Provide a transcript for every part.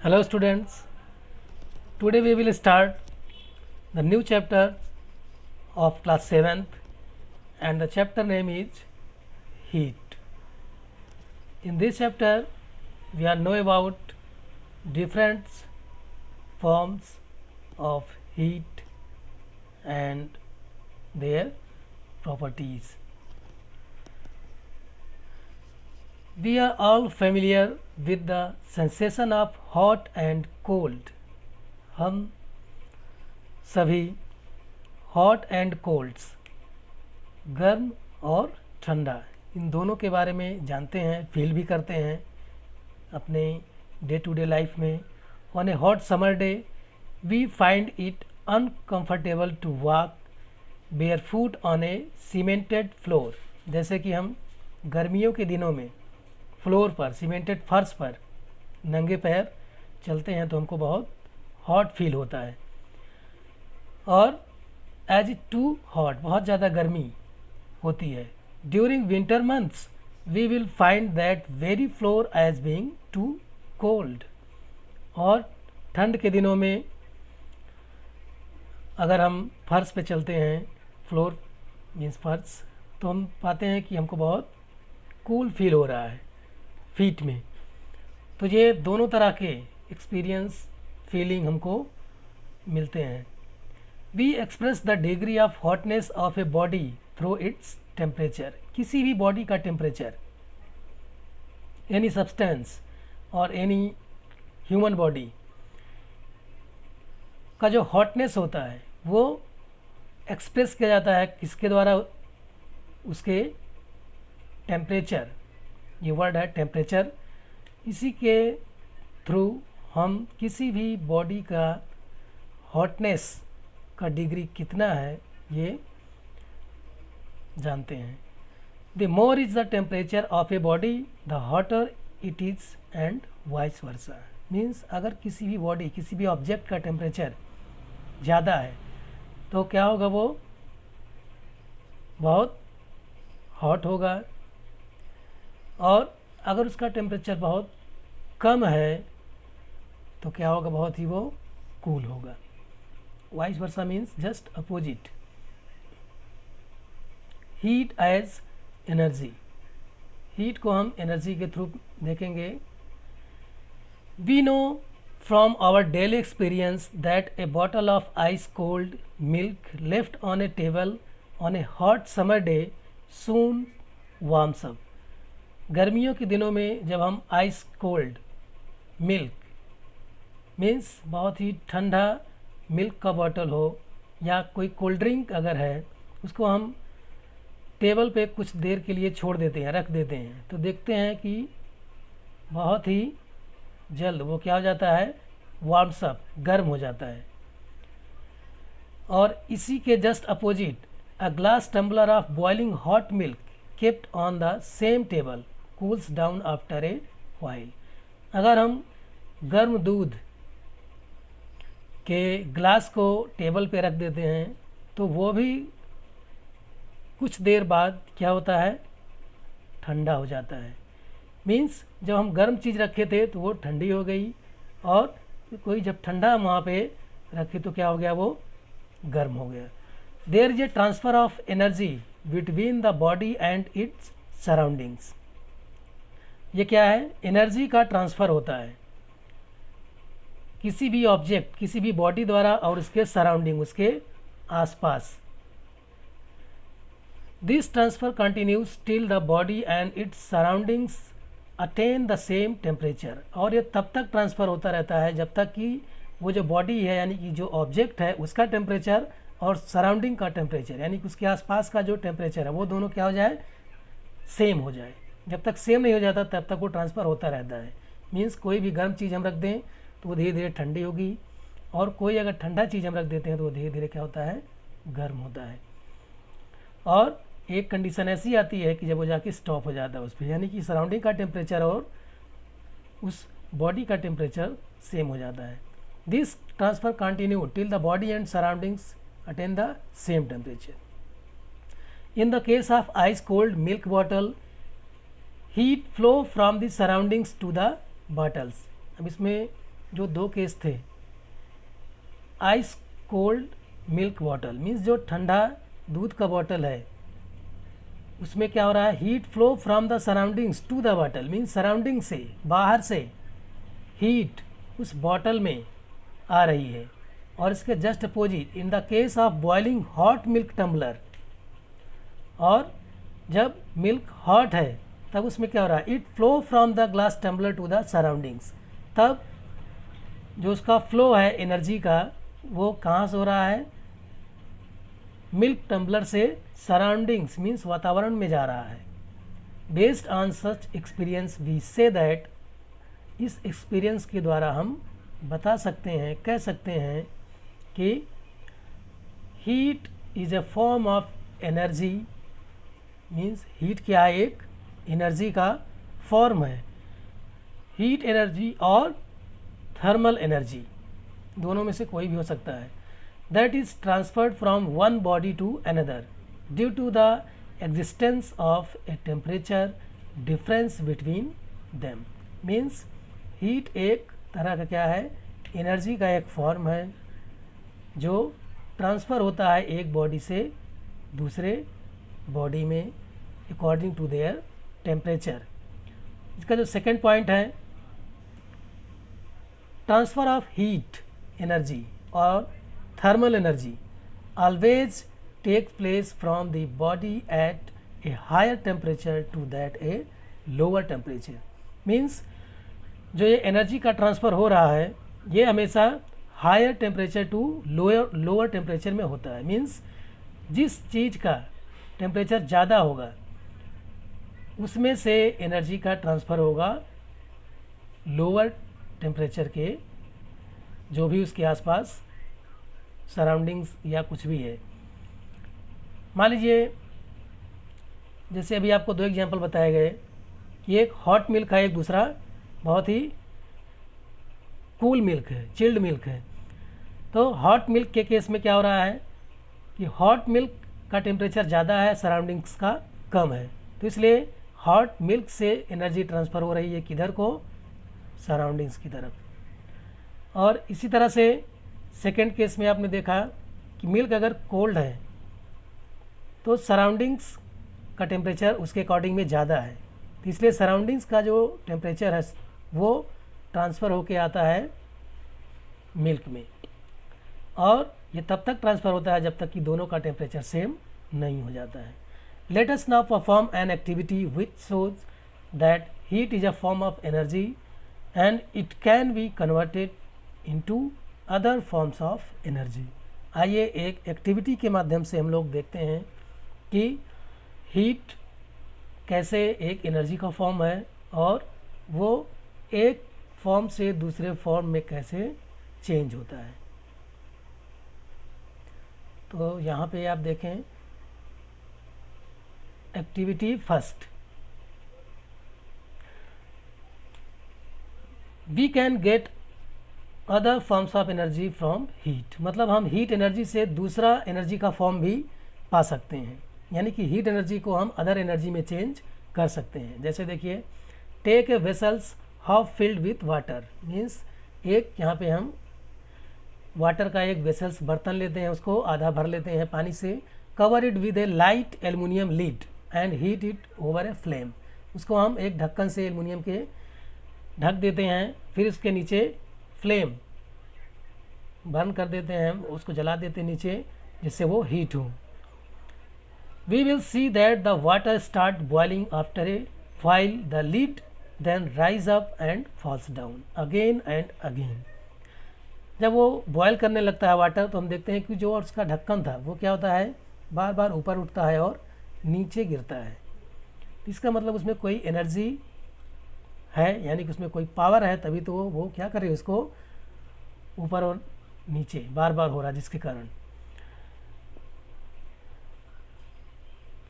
Hello students, today we will start the new chapter of class 7th and the chapter name is heat. In this chapter we are know about different forms of heat and their properties. We are all familiar with the sensation of hot and cold. हम सभी hot and colds गर्म और ठंडा इन दोनों के बारे में जानते हैं, फील भी करते हैं अपने डे टू डे लाइफ में. On a hot summer day we find it uncomfortable to walk barefoot on a cemented floor. जैसे कि हम गर्मियों के दिनों में फ्लोर पर सीमेंटेड फर्श पर नंगे पैर चलते हैं तो हमको बहुत हॉट फील होता है. और एज इट टू हॉट बहुत ज़्यादा गर्मी होती है. During winter months we will find that very floor as being too cold. और ठंड के दिनों में अगर हम फर्श पे चलते हैं, फ्लोर मीन्स फर्श, तो हम पाते हैं कि हमको बहुत कूल फील हो रहा है फीट में. तो ये दोनों तरह के एक्सपीरियंस फीलिंग हमको मिलते हैं. We express the degree of hotness of a body through its temperature. किसी भी बॉडी का टेम्परेचर, एनी सब्सटेंस और एनी ह्यूमन बॉडी का जो हॉटनेस होता है वो एक्सप्रेस किया जाता है किसके द्वारा? उसके टेम्परेचर, ये वर्ड है टेम्परेचर. इसी के थ्रू हम किसी भी बॉडी का हॉटनेस का डिग्री कितना है ये जानते हैं. The more is the temperature of a body the hotter it is and vice versa. Means अगर किसी भी बॉडी, किसी भी ऑब्जेक्ट का टेम्परेचर ज़्यादा है तो क्या होगा? वो बहुत हॉट होगा. और अगर उसका टेम्परेचर बहुत कम है तो क्या होगा? बहुत ही वो कूल होगा. Vice versa means just opposite. Heat as energy. Heat को हम एनर्जी के थ्रू देखेंगे. We know from our daily experience that a bottle of ice cold milk left on a table on a hot summer day soon warms up. गर्मियों के दिनों में जब हम आइस कोल्ड मिल्क मीन्स बहुत ही ठंडा मिल्क का बॉटल हो या कोई कोल्ड ड्रिंक अगर है, उसको हम टेबल पे कुछ देर के लिए छोड़ देते हैं, रख देते हैं, तो देखते हैं कि बहुत ही जल्द वो क्या हो जाता है? वार्म्स अप, गर्म हो जाता है. और इसी के just opposite a glass tumbler of boiling hot milk kept on the same table cools down after a while. अगर हम गर्म दूध के ग्लास को टेबल पे रख देते हैं तो वो भी कुछ देर बाद क्या होता है? ठंडा हो जाता है. मीन्स जब हम गर्म चीज़ रखे थे तो वो ठंडी हो गई, और कोई जब ठंडा हम वहाँ पे रखे तो क्या हो गया? वो गर्म हो गया. There is a transfer of energy between the body and its surroundings. ये क्या है? एनर्जी का ट्रांसफ़र होता है किसी भी ऑब्जेक्ट, किसी भी बॉडी द्वारा और उसके सराउंडिंग, उसके आसपास. This transfer continues till the body and its surroundings attain the same temperature. और ये तब तक ट्रांसफ़र होता रहता है जब तक कि वो जो बॉडी है, यानी कि जो ऑब्जेक्ट है, उसका टेम्परेचर और सराउंडिंग का टेम्परेचर, यानी कि उसके आसपास का जो टेम्परेचर है, वो दोनों क्या हो जाए? सेम हो जाए. जब तक सेम नहीं हो जाता तब तक वो ट्रांसफ़र होता रहता है. मीन्स कोई भी गर्म चीज़ हम रख दें तो वो धीरे धीरे ठंडी होगी, और कोई अगर ठंडा चीज़ हम रख देते हैं तो वो धीरे धीरे क्या होता है? गर्म होता है. और एक कंडीशन ऐसी आती है कि जब वो जाके स्टॉप हो जाता है उस पर, यानी कि सराउंडिंग का टेम्परेचर और उस बॉडी का टेम्परेचर सेम हो जाता है. This transfer continue till the body and surroundings attain the same temperature. In the case of ice cold milk bottle, heat flow from the surroundings to the bottles. अब इसमें जो दो case थे, ice cold milk bottle means जो ठंडा दूध का bottle है उसमें क्या हो रहा है, heat flow from the surroundings to the bottle means surrounding से, बाहर से हीट उस बॉटल में आ रही है। और इसके just opposite in the case of boiling hot milk tumbler, और जब मिल्क हॉट है तब उसमें क्या हो रहा है, it flow from the glass tumbler to the surroundings, तब जो उसका फ्लो है एनर्जी का वो कहाँ से हो रहा है, मिल्क टम्बलर से सराउंडिंग्स मीन्स वातावरण में जा रहा है। Based on such experience we say that, इस एक्सपीरियंस के द्वारा हम बता सकते हैं, कह सकते हैं कि heat is a form of energy means heat क्या है, एक एनर्जी का फॉर्म है। हीट एनर्जी और थर्मल एनर्जी दोनों में से कोई भी हो सकता है। That is transferred from one body to another due to the existence of a temperature difference between them means heat एक तरह का क्या है, एनर्जी का एक फॉर्म है जो ट्रांसफ़र होता है एक बॉडी से दूसरे बॉडी में अकॉर्डिंग टू देयर टेम्परेचर। इसका जो सेकंड पॉइंट है, ट्रांसफ़र ऑफ हीट एनर्जी और thermal energy always take place from the body at a higher temperature to that a lower temperature means जो ये एनर्जी का ट्रांसफ़र हो रहा है ये हमेशा higher temperature to lower temperature में होता है। मीन्स जिस चीज़ का टेम्परेचर ज़्यादा होगा उसमें से एनर्जी का ट्रांसफ़र होगा लोअर टेम्परेचर के, जो भी उसके आसपास सराउंडिंग्स या कुछ भी है। मान लीजिए जैसे अभी आपको दो एग्जांपल बताए गए कि एक हॉट मिल्क है, एक दूसरा बहुत ही कूल मिल्क है, चिल्ड मिल्क है। तो हॉट मिल्क के केस में क्या हो रहा है कि हॉट मिल्क का टेम्परेचर ज़्यादा है, सराउंडिंग्स का कम है, तो इसलिए हॉट मिल्क से एनर्जी ट्रांसफ़र हो रही है किधर को, सराउंडिंग्स की तरफ। और इसी तरह से सेकेंड केस में आपने देखा कि मिल्क अगर कोल्ड है तो सराउंडिंग्स का टेम्परेचर उसके अकॉर्डिंग में ज़्यादा है, तो इसलिए सराउंडिंग्स का जो टेम्परेचर है वो ट्रांसफ़र होके आता है मिल्क में, और ये तब तक ट्रांसफ़र होता है जब तक कि दोनों का टेम्परेचर सेम नहीं हो जाता है। Let us now perform an activity which shows that heat is a form of energy and it can be converted into other forms of energy. आइए एक एक्टिविटी के माध्यम से हम लोग देखते हैं कि हीट कैसे एक एनर्जी का फॉर्म है और वो एक फॉर्म से दूसरे फॉर्म में कैसे चेंज होता है। तो यहाँ पे आप देखें activity first, we can get other forms of energy from heat, मतलब हम हीट एनर्जी से दूसरा एनर्जी का फॉर्म भी पा सकते हैं, यानी कि हीट एनर्जी को हम अदर एनर्जी में चेंज कर सकते हैं। जैसे देखिए, take a vessels half filled with water means एक यहाँ पे हम वाटर का एक वेसल्स बर्तन लेते हैं, उसको आधा भर लेते हैं पानी से, cover it with A light aluminium lead and heat it over a flame, उसको हम एक ढक्कन से एल्युमिनियम के ढक देते हैं, फिर उसके नीचे फ्लेम बर्न कर देते हैं, उसको जला देते हैं नीचे जिससे वो हीट हो। We will see that the water start boiling after a while the lid then rise up and falls down again and again। जब वो बॉयल करने लगता है वाटर तो हम देखते हैं कि जो उसका ढक्कन था वो क्या होता है, बार बार ऊपर उठता है और नीचे गिरता है। इसका मतलब उसमें कोई एनर्जी है, यानी कि उसमें कोई पावर है, तभी तो वो क्या कर रही है, उसको ऊपर और नीचे बार बार हो रहा है, जिसके कारण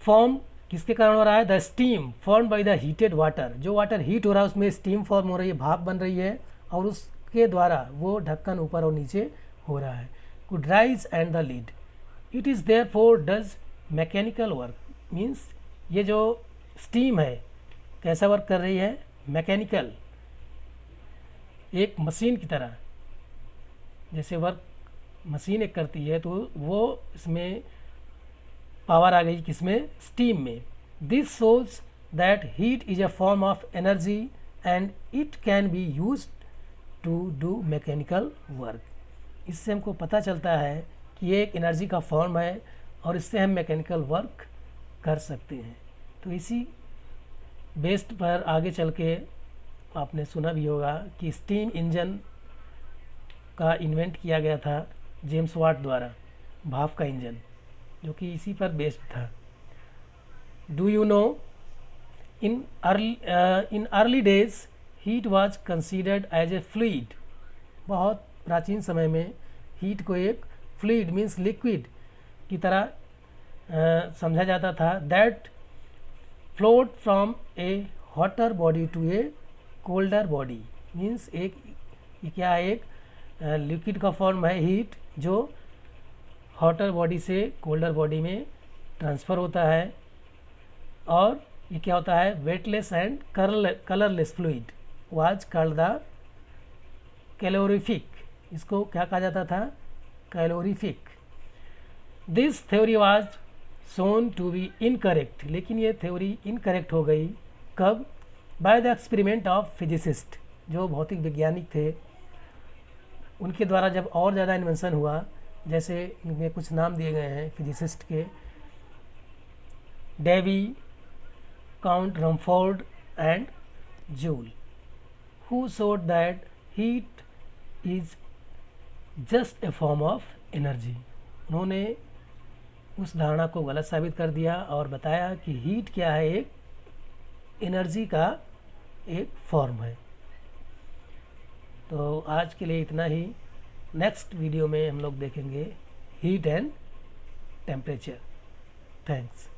फॉर्म किसके कारण हो रहा है, the steam form by the heated water, जो वाटर हीट हो रहा है उसमें स्टीम फॉर्म हो रही है, भाप बन रही है और उसके द्वारा वो ढक्कन ऊपर और नीचे हो रहा है। Could raise and the lid, it is therefore does mechanical work means ये जो स्टीम है कैसा वर्क कर रही है, मैकेनिकल। एक मशीन की तरह, जैसे वर्क मशीन एक करती है, तो वो इसमें पावर आ गई किसमें, स्टीम में। This shows that heat is a form of energy and it can be use to do mechanical work. इससे हमको पता चलता है कि ये एक एनर्जी का फॉर्म है और इससे हम मैकेनिकल वर्क कर सकते हैं। तो इसी बेस्ड पर आगे चल के आपने सुना भी होगा कि स्टीम इंजन का इन्वेंट किया गया था जेम्स वाट द्वारा, भाप का इंजन, जो कि इसी पर बेस्ड था। Do you know in early days heat was considered as a fluid. बहुत प्राचीन समय में हीट को एक फ्लूइड मीन्स लिक्विड की तरह समझा जाता था। That float from a hotter body to a colder body means एक ये क्या है, एक लिक्विड का फॉर्म है हीट, जो हॉटर बॉडी से कोल्डर बॉडी में ट्रांसफ़र होता है। और ये क्या होता है, weightless and colourless fluid was called the calorific. इसको क्या कहा जाता था, calorific. This theory was shown to be incorrect, लेकिन ये थ्योरी इनकरेक्ट हो गई। कब, by the experiment of physicist, जो भौतिक वैज्ञानिक थे उनके द्वारा जब और ज़्यादा इन्वेंशन हुआ, जैसे इनमें कुछ नाम दिए गए हैं फिजिसिस्ट के, Davy, count Rumford and Joule, who showed that heat is just a form of energy. उन्होंने उस धारणा को गलत साबित कर दिया और बताया कि हीट क्या है, एक एनर्जी का एक फॉर्म है। तो आज के लिए इतना ही। नेक्स्ट वीडियो में हम लोग देखेंगे हीट एंड टेम्परेचर। थैंक्स।